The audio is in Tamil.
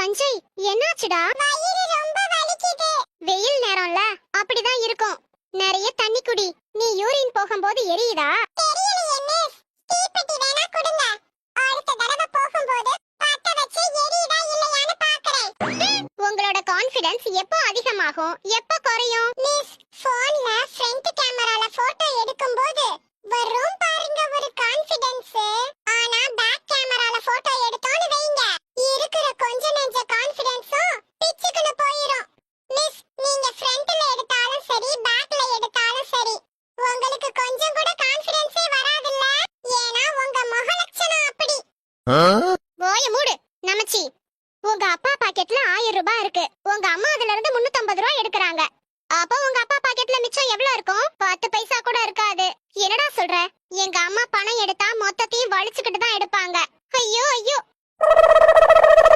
சஞ்சய், என்னாச்சுடா? வயிறு ரொம்ப வலிக்குது. வெயில் நேரம்ல அப்படிதான் இருக்கும். நிறைய தண்ணி குடி. நீ யூரின் போகும்போது எரியுதா? தெரியலையே மிஸ். தீப்பெட்டி வேணா கொடுங்க. அடுத்த தடவை போகும்போது பத்த வச்சு எரியுதா இல்லையான்னு பார்க்கறேன். உங்களோட கான்ஃபிடன்ஸ் எப்போ அதிகமாகும், எப்போ குறையும்? மிஸ், போன்ல ஃப்ரண்ட் கேமரால போட்டோ எடுக்கும்போது வரும் பாருங்க ஒரு கான்ஃபிடன்ஸ். ஆனா பேக் கேமரால போட்டோ எடுத்தோன்னு வைங்க, இருக்கிற கொஞ்ச நெஞ்ச கான்ஃபிடன்ஸும் பிச்சுக்குன்னு போயிடும். மிஸ், நீங்க ஃப்ரண்ட்ல எடுத்தாலும் சரி பேக்ல எடுத்தாலும் சரி, உங்களுக்கு கொஞ்சம் கூட கான்ஃபிடன்ஸே வராதுல்ல. ஏன்னா உங்க முகலட்சணம் அப்படி. போய மூடு நமச்சி. உங்க அப்பா பாக்கெட்ல 1000 ரூபாய் இருக்கு. உங்க அம்மா அதுல இருந்து 350 ரூபாய் எடுக்கறாங்க. அப்போ உங்க அப்பா பாக்கெட்ல மிச்சம் எவ்வளவு இருக்கும்? 10 பைசா கூட இருக்காது. என்னடா சொல்ற? எங்க அம்மா பணம் எடுத்தா மொத்தத்தையும் வலிச்சுக்கிட்டு தான் எடுப்பாங்க. ஐயோ ஐயோ.